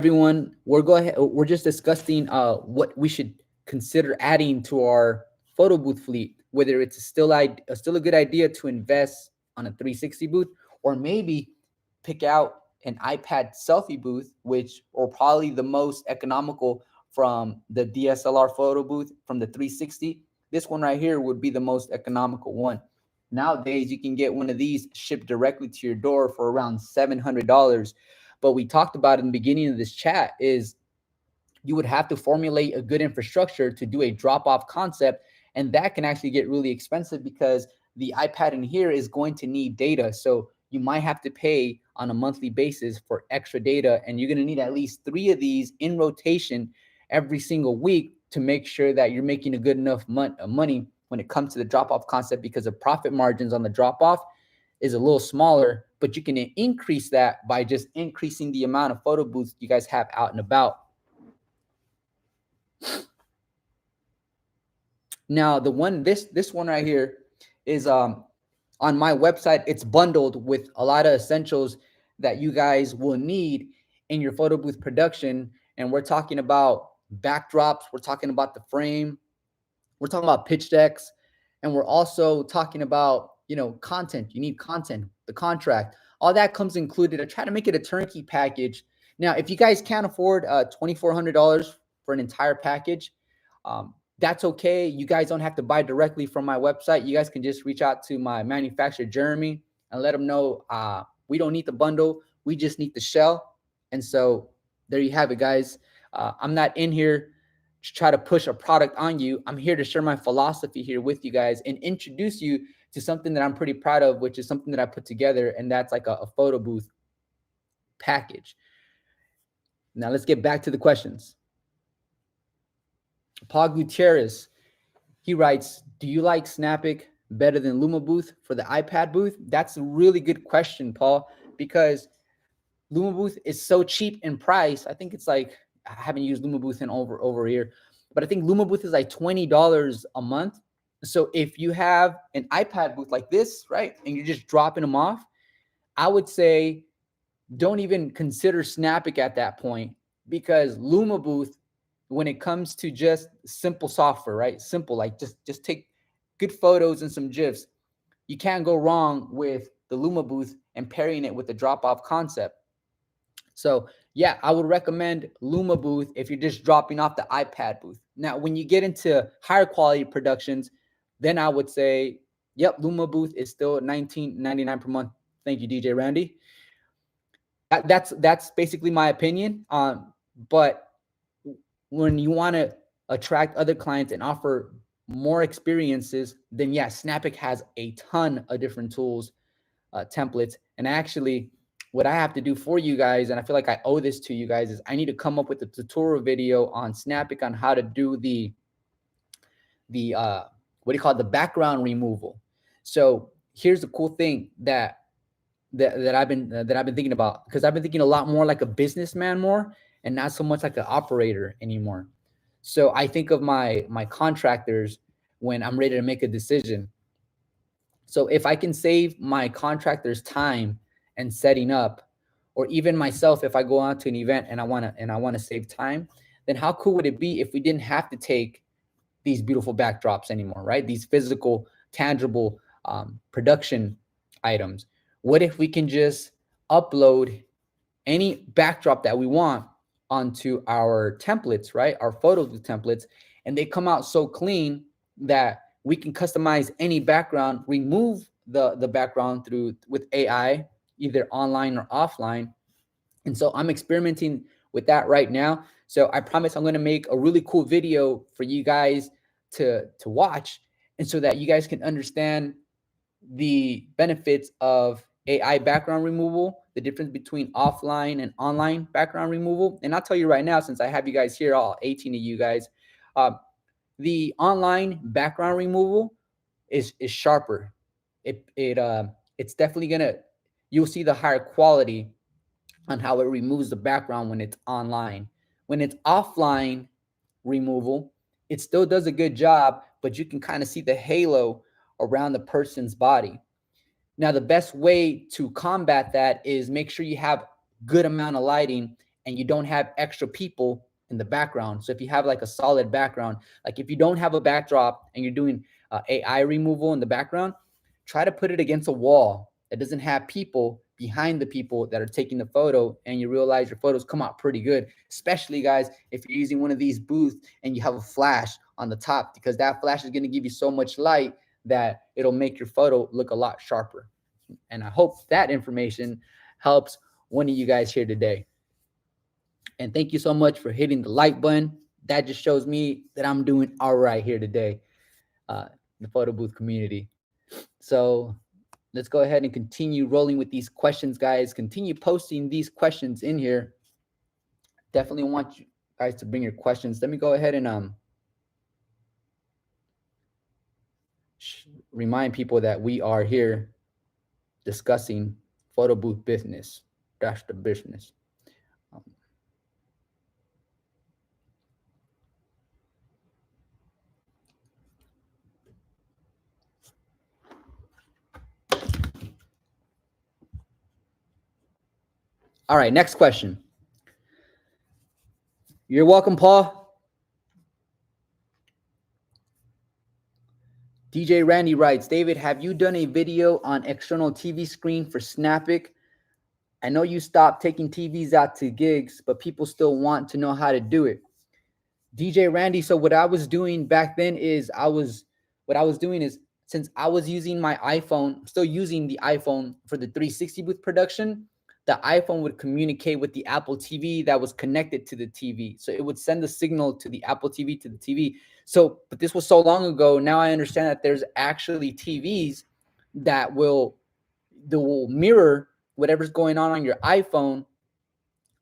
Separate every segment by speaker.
Speaker 1: everyone. We're just discussing what we should consider adding to our photo booth fleet. Whether it's still a good idea to invest on a 360 booth, or maybe pick out an iPad selfie booth, which or probably the most economical from the DSLR photo booth from the 360. This one right here would be the most economical one. Nowadays, you can get one of these shipped directly to your door for around $700. But we talked about in the beginning of this chat is you would have to formulate a good infrastructure to do a drop-off concept, and that can actually get really expensive because the iPad in here is going to need data. So you might have to pay on a monthly basis for extra data, and you're going to need at least 3 of these in rotation every single week to make sure that you're making a good enough money when it comes to the drop-off concept, because the profit margins on the drop-off is a little smaller, but you can increase that by just increasing the amount of photo booths you guys have out and about. Now, this one right here is on my website. It's bundled with a lot of essentials that you guys will need in your photo booth production. And we're talking about backdrops, we're talking about the frame, we're talking about pitch decks, and we're also talking about, content. You need content, the contract, all that comes included. I try to make it a turnkey package. Now, if you guys can't afford $2,400 for an entire package, that's okay. You guys don't have to buy directly from my website. You guys can just reach out to my manufacturer, Jeremy, and let him know we don't need the bundle. We just need the shell. And so there you have it, guys. I'm not in here to try to push a product on you. I'm here to share my philosophy here with you guys and introduce you to something that I'm pretty proud of, which is something that I put together, and that's like a photo booth package. Now let's get back to the questions. Paul Gutierrez, he writes, do you like Snapic better than Luma Booth for the iPad booth? That's a really good question, Paul, because Luma Booth is so cheap in price. I think it's like, I haven't used Luma Booth in over here, but I think Luma Booth is like $20 a month. So if you have an iPad booth like this, right, and you're just dropping them off, I would say don't even consider Snapic at that point, because Luma Booth, when it comes to just simple software, right? Simple, like just take good photos and some GIFs. You can't go wrong with the Luma Booth and pairing it with the drop-off concept. So yeah, I would recommend Luma Booth if you're just dropping off the iPad booth. Now, when you get into higher quality productions, then I would say, yep, Luma Booth is still $19.99 per month. Thank you, DJ Randy. That's basically my opinion. But when you want to attract other clients and offer more experiences, then yeah, Snapic has a ton of different tools, templates. And actually, what I have to do for you guys, and I feel like I owe this to you guys, is I need to come up with a tutorial video on Snapic on how to do the what do you call it, the background removal. So here's the cool thing that I've been thinking about, because I've been thinking a lot more like a businessman more, and not so much like an operator anymore. So I think of my contractors when I'm ready to make a decision. So if I can save my contractors time and setting up, or even myself, if I go out to an event and I want to save time, then how cool would it be if we didn't have to take these beautiful backdrops anymore, right? These physical, tangible production items. What if we can just upload any backdrop that we want onto our templates, right? Our photos with templates, and they come out so clean that we can customize any background, remove the background with AI, either online or offline. And so I'm experimenting with that right now. So I promise I'm going to make a really cool video for you guys to watch, and so that you guys can understand the benefits of AI background removal, the difference between offline and online background removal. And I'll tell you right now, since I have you guys here, all 18 of you guys, the online background removal is sharper. It's definitely you'll see the higher quality on how it removes the background when it's online. When it's offline removal, it still does a good job, but you can kind of see the halo around the person's body. Now, the best way to combat that is make sure you have good amount of lighting and you don't have extra people in the background. So if you have like a solid background, like if you don't have a backdrop and you're doing AI removal in the background, try to put it against a wall that doesn't have people behind the people that are taking the photo, and you realize your photos come out pretty good. Especially, guys, if you're using one of these booths and you have a flash on the top, because that flash is going to give you so much light that it'll make your photo look a lot sharper. And I hope that information helps one of you guys here today. And thank you so much for hitting the like button. That just shows me that I'm doing all right here today, the photo booth community. So let's go ahead and continue rolling with these questions, guys. Continue posting these questions in here. Definitely want you guys to bring your questions. Let me go ahead and remind people that we are here discussing photo booth business. That's the business. All right, next question. You're welcome, Paul. DJ Randy writes, David, have you done a video on external TV screen for Snapic? I know you stopped taking TVs out to gigs, but people still want to know how to do it. DJ Randy, so what I was doing back then is since I was using my iPhone, still using the iPhone for the 360 booth production, the iPhone would communicate with the Apple TV that was connected to the TV. So it would send the signal to the Apple TV to the TV. So, but this was so long ago. Now I understand that there's actually TVs that will mirror whatever's going on your iPhone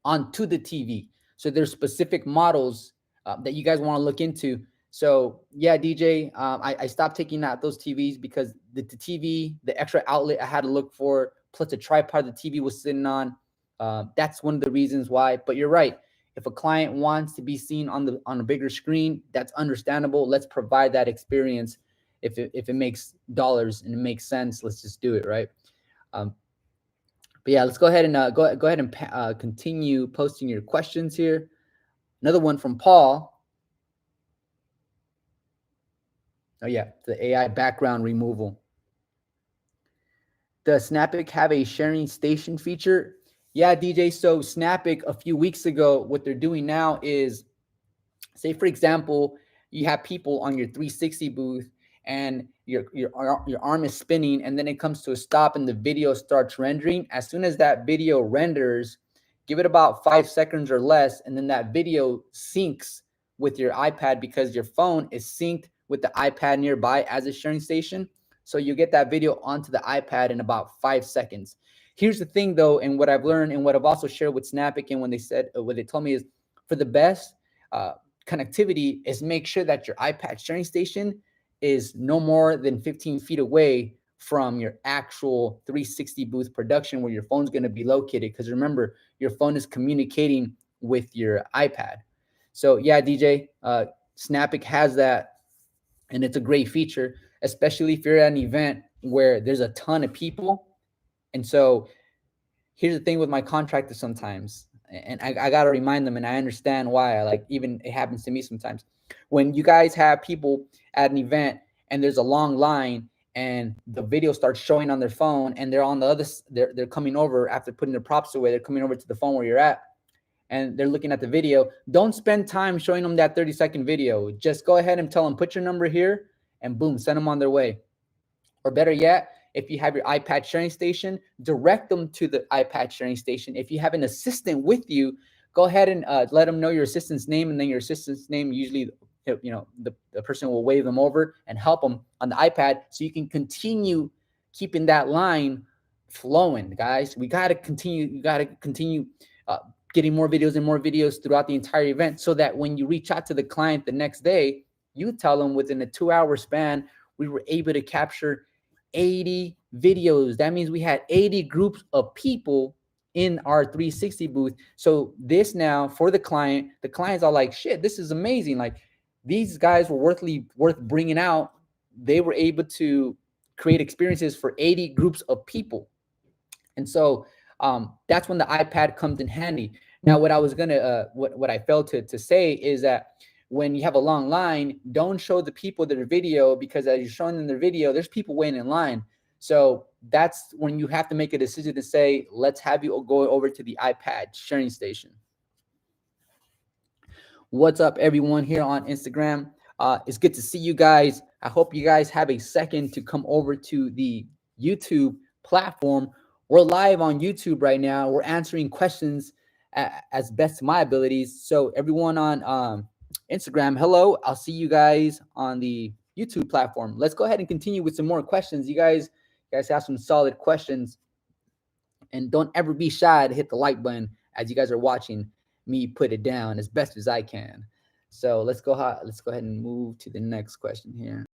Speaker 1: onto the TV. So there's specific models that you guys want to look into. So yeah, DJ, I stopped taking out those TVs because the TV, the extra outlet I had to look for, plus the tripod the TV was sitting on. That's one of the reasons why. But you're right. If a client wants to be seen on a bigger screen, that's understandable. Let's provide that experience. If it makes dollars and it makes sense, let's just do it, right? But yeah, let's go ahead and go ahead and continue posting your questions here. Another one from Paul. Oh yeah, the AI background removal. Does Snapic have a sharing station feature? Yeah, DJ. So Snapic a few weeks ago, what they're doing now is, say for example, you have people on your 360 booth and your arm is spinning, and then it comes to a stop and the video starts rendering. As soon as that video renders, give it about 5 seconds or less, and then that video syncs with your iPad because your phone is synced with the iPad nearby as a sharing station. So you get that video onto the iPad in about 5 seconds. Here's the thing though, and what I've learned and what I've also shared with Snapic, and when they said, what they told me is, for the best connectivity is make sure that your iPad sharing station is no more than 15 feet away from your actual 360 booth production where your phone's going to be located. Because remember, your phone is communicating with your iPad. So yeah, DJ, Snapic has that, and it's a great feature, especially if you're at an event where there's a ton of people. And so here's the thing with my contractors sometimes, and I got to remind them, and I understand why. Like, even it happens to me sometimes. When you guys have people at an event and there's a long line and the video starts showing on their phone and they're on the other, they're coming over after putting their props away, they're coming over to the phone where you're at and they're looking at the video. Don't spend time showing them that 30-second video. Just go ahead and tell them, put your number here, and boom, send them on their way. Or better yet, if you have your iPad sharing station, direct them to the iPad sharing station. If you have an assistant with you, go ahead and let them know your assistant's name, and then your assistant's name, usually, you know, the person will wave them over and help them on the iPad, so you can continue keeping that line flowing, guys. We got to continue. You got to continue getting more videos and more videos throughout the entire event, so that when you reach out to the client the next day, you tell them within a 2-hour span, we were able to capture 80 videos. That means we had 80 groups of people in our 360 booth. So this now for the clients are like, shit, this is amazing. Like, these guys were worth bringing out. They were able to create experiences for 80 groups of people. And so that's when the iPad comes in handy. Now, what I was gonna, what I failed to say is that when you have a long line, don't show the people their video, because as you're showing them their video, there's people waiting in line. So that's when you have to make a decision to say, let's have you go over to the iPad sharing station. What's up, everyone here on Instagram? It's good to see you guys. I hope you guys have a second to come over to the YouTube platform. We're live on YouTube right now. We're answering questions as best to my abilities. So everyone on Instagram, hello. I'll see you guys on the YouTube platform. Let's go ahead and continue with some more questions. You guys have some solid questions, and don't ever be shy to hit the like button as you guys are watching me put it down as best as I can. So let's go ahead and move to the next question here.